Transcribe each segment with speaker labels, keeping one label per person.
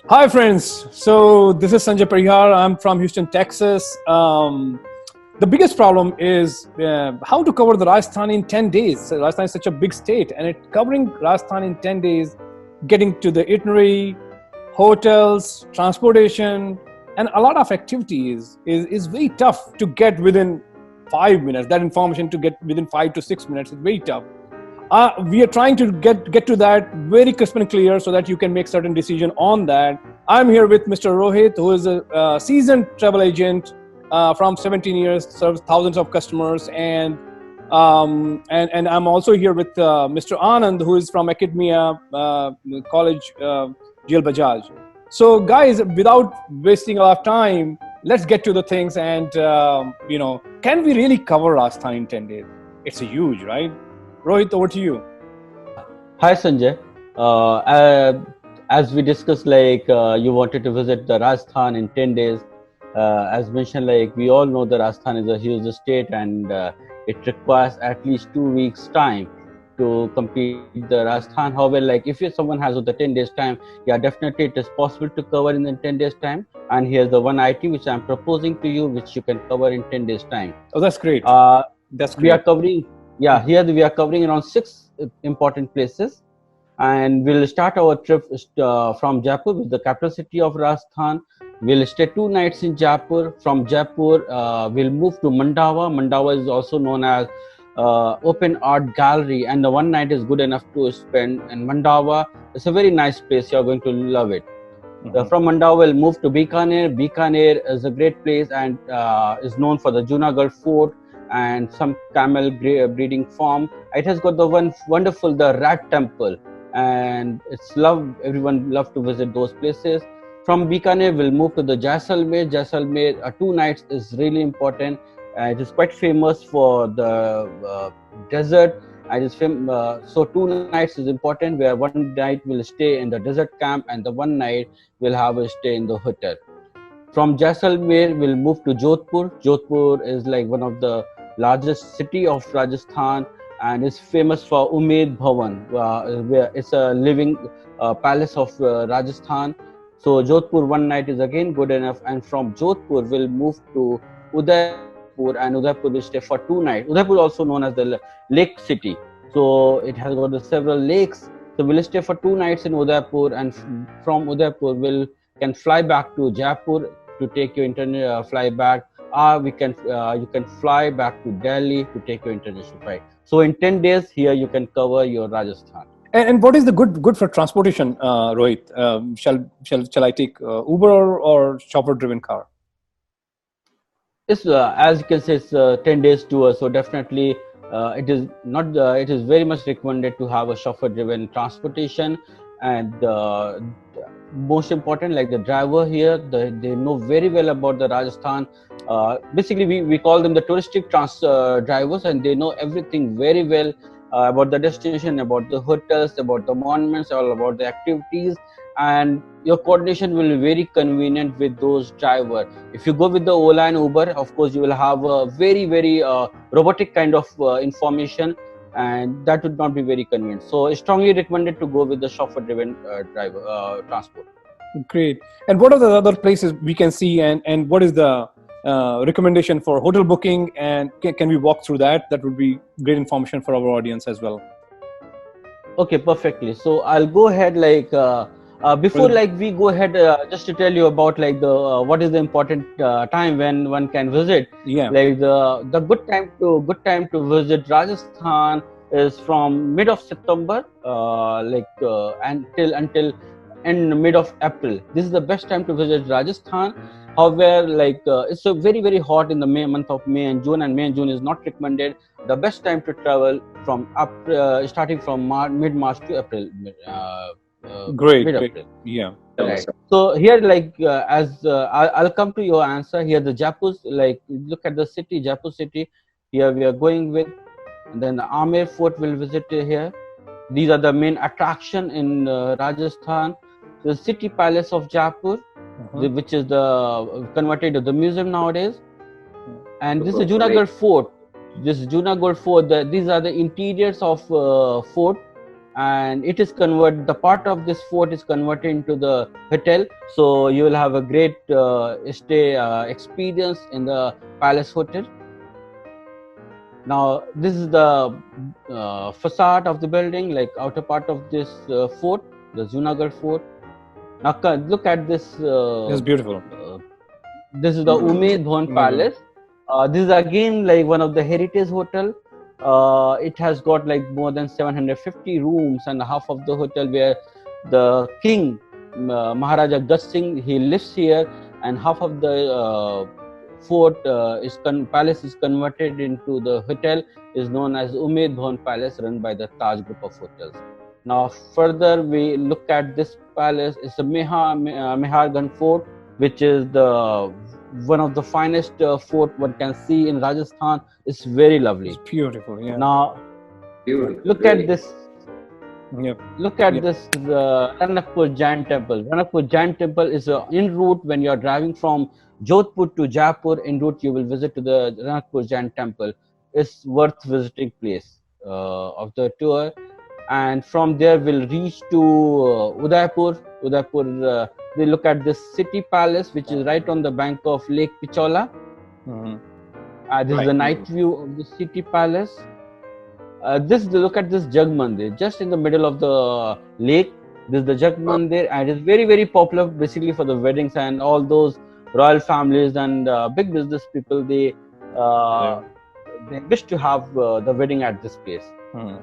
Speaker 1: Hi, friends. So this is Sanjay Parihar. I'm from Houston, Texas. The biggest problem is how to cover the Rajasthan in 10 days. So Rajasthan is such a big state, and covering Rajasthan in 10 days, getting to the itinerary, hotels, transportation, and a lot of activities is very tough to get within 5 minutes. That information to get within 5 to 6 minutes is very tough. We are trying to get to that very crisp and clear so that you can make certain decision on that. I'm here with Mr. Rohit, who is a seasoned travel agent from 17 years, serves thousands of customers, and I'm also here with Mr. Anand, who is from Academia College, GL Bajaj. So, guys, without wasting a lot of time, let's get to the things. And can we really cover Rajasthan in 10 days? It's a huge, right? Rohit, over to you.
Speaker 2: Hi Sanjay. As we discussed, you wanted to visit the Rajasthan in 10 days. As mentioned, we all know that Rajasthan is a huge state and it requires at least 2 weeks time to complete the Rajasthan. However, if someone has the 10 days time, yeah, definitely it is possible to cover in the 10 days time. And here's the one item which I'm proposing to you, which you can cover in 10 days time.
Speaker 1: Oh, that's great. That's great.
Speaker 2: We are covering, here we are covering around 6 important places. And we'll start our trip from Jaipur, with the capital city of Rajasthan. We'll stay 2 nights in Jaipur. From Jaipur, we'll move to Mandawa. Mandawa is also known as open art gallery, and the one night is good enough to spend in Mandawa. It's a very nice place. You're going to love it. From Mandawa, we'll move to Bikaner. Bikaner is a great place and is known for the Junagadh Fort and some camel breeding farm. It has got the the Rat Temple, and everyone love to visit those places. From Bikaner, we'll move to the Jaisalmer. Jaisalmer, 2 nights is really important. It is quite famous for the desert. So 2 nights is important, where one night we'll stay in the desert camp and the one night we'll have a stay in the hotel. From Jaisalmer, we'll move to Jodhpur. Jodhpur is one of the largest city of Rajasthan and is famous for Umaid Bhavan, where it's a living palace of Rajasthan. So Jodhpur one night is again good enough. And from Jodhpur, we'll move to Udaipur, and Udaipur will stay for 2 nights. Udaipur is also known as the lake city. So it has got several lakes. So we'll stay for 2 nights in Udaipur, and from Udaipur we can fly back to Jaipur to take your international fly back. You can fly back to Delhi to take your international flight. So in 10 days here you can cover your Rajasthan.
Speaker 1: And what is the good for transportation, Rohit? Shall I take Uber or chauffeur-driven car?
Speaker 2: It's as you can say, it's 10 days tour, so definitely it is not. It is very much recommended to have a chauffeur-driven transportation, and most important, the driver here, they know very well about the Rajasthan. Basically, we call them the touristic drivers, and they know everything very well about the destination, about the hotels, about the monuments, all about the activities, and your coordination will be very convenient with those drivers. If you go with the Ola and Uber, of course, you will have a very robotic kind of information, and that would not be very convenient. So it's strongly recommended to go with the chauffeur-driven transport.
Speaker 1: Great. And what are the other places we can see, and what is the recommendation for hotel booking, and can we walk through that? That would be great information for our audience as well.
Speaker 2: Okay, perfectly. So I'll go ahead before we go ahead, just to tell you about the what is the important time when one can visit.
Speaker 1: Yeah.
Speaker 2: The good time to visit Rajasthan is from mid of September until end mid of April. This is the best time to visit Rajasthan. However, it's a very hot in the month of May and June, and May and June is not recommended. The best time to travel from starting from mid-March to April.
Speaker 1: Great.
Speaker 2: Yeah. Right. So here, I'll come to your answer here. The Jaipur's, look at the city, Jaipur city. Here we are going with, and then the Amer Fort will visit here. These are the main attraction in Rajasthan. The city palace of Jaipur, which is converted to the museum nowadays. And this is Junagadh Fort. These are the interiors of fort. and it is converted. The part of this fort is converted into the hotel, so you will have a great stay experience in the palace hotel. Now, this is the facade of the building, like outer part of this fort, the Junagadh fort. Now, look at this.
Speaker 1: It's beautiful.
Speaker 2: This is the Umaid Bhawan Palace. This is again like one of the heritage hotel. It has got like more than 750 rooms, and half of the hotel where the king Maharaja Gat Singh, he lives here, and half of the fort palace is converted into the hotel, is known as Umaid Bhawan Palace, run by the Taj Group of Hotels. Now further we look at this palace. It's a Mehargarh Fort, which is the one of the finest fort one can see in Rajasthan. It's very lovely.
Speaker 1: It's beautiful. Yeah.
Speaker 2: Now
Speaker 3: Beautiful.
Speaker 2: look
Speaker 3: Really.
Speaker 2: at this.
Speaker 1: Yep.
Speaker 2: Look at
Speaker 1: Yep.
Speaker 2: this Ranakpur Jain Temple. Ranakpur Jain Temple is en route when you are driving from Jodhpur to Jaipur. En route, you will visit to the Ranakpur Jain Temple. It's worth visiting place of the tour. And from there, we'll reach to Udaipur. Udaipur, we look at this city palace, which is right on the bank of Lake Pichola.
Speaker 1: Mhm.
Speaker 2: This is
Speaker 1: Right.
Speaker 2: the night view of the city palace. Look at this Jag Mandir, just in the middle of the lake. This is the Jag Mandir, and it's very, very popular basically for the weddings and all those royal families and big business people. They wish to have the wedding at this place.
Speaker 1: Mhm.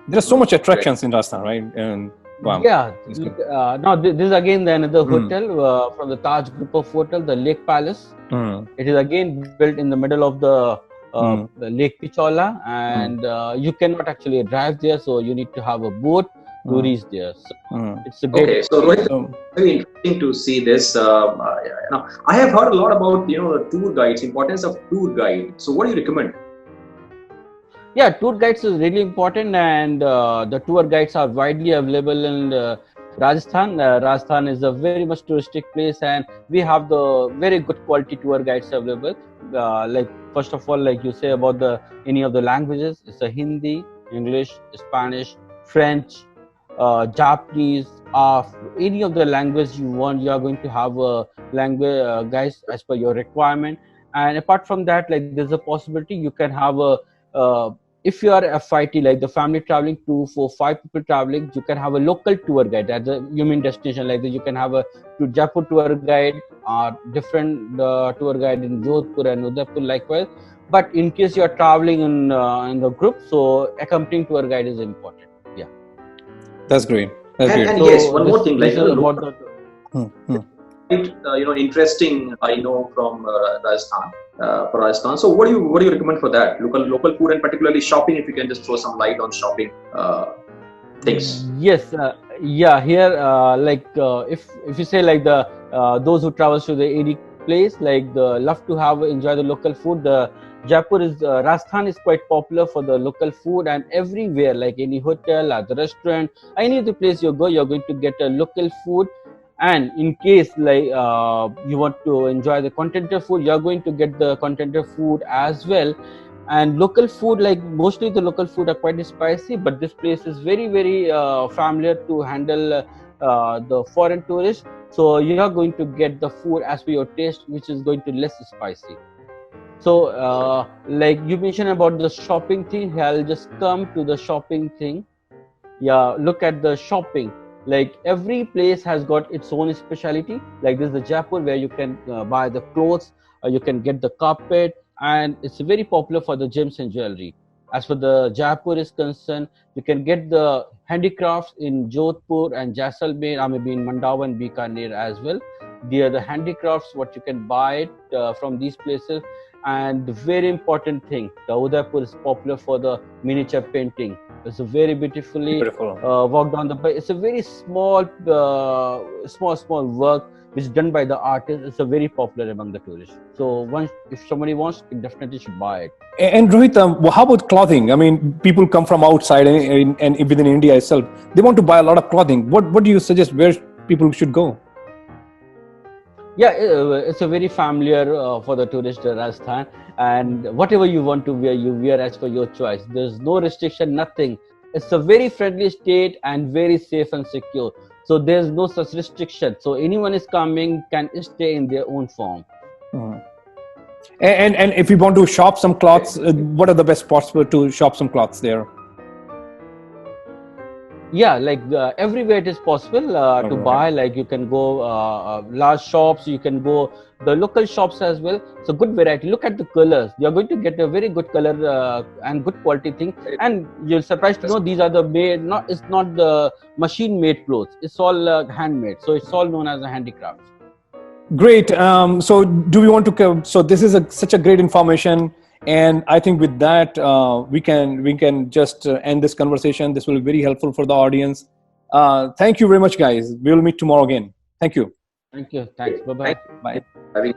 Speaker 1: There's so much attractions in Rajasthan, right? And wow.
Speaker 2: Yeah.
Speaker 1: It's good.
Speaker 2: Now this is again the another
Speaker 1: Mm.
Speaker 2: hotel from the Taj Group of Hotel, the Lake Palace.
Speaker 1: Mhm.
Speaker 2: It is again built in the middle of the Lake Pichola, and you cannot actually drive there, so you need to have a boat to
Speaker 1: Mm.
Speaker 2: reach there. So
Speaker 1: Mhm.
Speaker 2: it's a great.
Speaker 3: Okay, so Rohit,
Speaker 1: So,
Speaker 3: very interesting to see this. Now, I have heard a lot about the tour guides, importance of tour guide. So, what do you recommend?
Speaker 2: Yeah, tour guides is really important, and the tour guides are widely available in Rajasthan. Rajasthan is a very much touristic place, and we have the very good quality tour guides available. Like first of all, like you say about the any of the languages, it's a Hindi, English, Spanish, French, Japanese, any of the language you want. You are going to have a language guides as per your requirement. And apart from that, like there's a possibility you can have a if you are a FIT, like the family traveling 2, 4, 5 people traveling, you can have a local tour guide at the you mean destination. Like that, you can have a to Jaipur tour guide or different tour guide in Jodhpur and Udaipur likewise. But in case you are traveling in the group, so accompanying tour guide is important. Yeah.
Speaker 1: that's great. That's
Speaker 3: And,
Speaker 1: great.
Speaker 3: and yes, one more thing,
Speaker 2: this
Speaker 3: like
Speaker 2: is about the
Speaker 3: interesting. I know from Rajasthan, for Rajasthan. So, what do you recommend for that? Local food, and particularly shopping. If you can just throw some light on shopping things.
Speaker 2: Yes, yeah. Here, if you say like the those who travels to the any place, like the love to have enjoy the local food. The Jaipur is Rajasthan is quite popular for the local food, and everywhere, like any hotel, at the restaurant, any of the place you go, you're going to get a local food. And in case like you want to enjoy the continental food, you're going to get the continental food as well. And local food, like mostly the local food are quite spicy, but this place is very, very familiar to handle the foreign tourists. So you are going to get the food as per your taste, which is going to less spicy. So like you mentioned about the shopping thing, I'll just come to the shopping thing. Yeah, look at the shopping. Like every place has got its own specialty. Like this is the Jaipur where you can buy the clothes, you can get the carpet, and it's very popular for the gems and jewelry. As for the Jaipur is concerned, you can get the handicrafts in Jodhpur and Jaisalmer, or maybe in Mandawa and Bikaner as well. They are the handicrafts what you can buy it from these places. And the very important thing, the Udaipur is popular for the miniature painting. It's a very beautifully
Speaker 1: Beautiful.
Speaker 2: worked on the. It's a very small work which is done by the artist. It's a very popular among the tourists. So once, if somebody wants, it definitely should buy it.
Speaker 1: And Rohit, how about clothing? I mean, people come from outside and within India itself, they want to buy a lot of clothing. What do you suggest where people should go?
Speaker 2: Yeah, it's a very familiar for the tourist Rajasthan, and whatever you want to wear, you wear as per your choice. There's no restriction, nothing. it's a very friendly state and very safe and secure. So there's no such restriction. So anyone is coming can stay in their own form.
Speaker 1: Mhm. And if we want to shop some clothes, what are the best spots to shop some clothes there?
Speaker 2: Yeah, like everywhere it is possible to buy. Like you can go large shops, you can go the local shops as well. So good variety. Look at the colors. You're going to get a very good color and good quality thing. And you're surprised to know these are the made. Not it's not the machine made clothes. It's all handmade. So it's all known as a handicraft.
Speaker 1: Great. So do we want to? So this is such a great information. And I think with that, we can just end this conversation. This will be very helpful for the audience. Thank you very much, guys. We will meet tomorrow again. Thank you.
Speaker 2: Thank you. Thanks. Bye bye.
Speaker 1: Bye.
Speaker 3: Having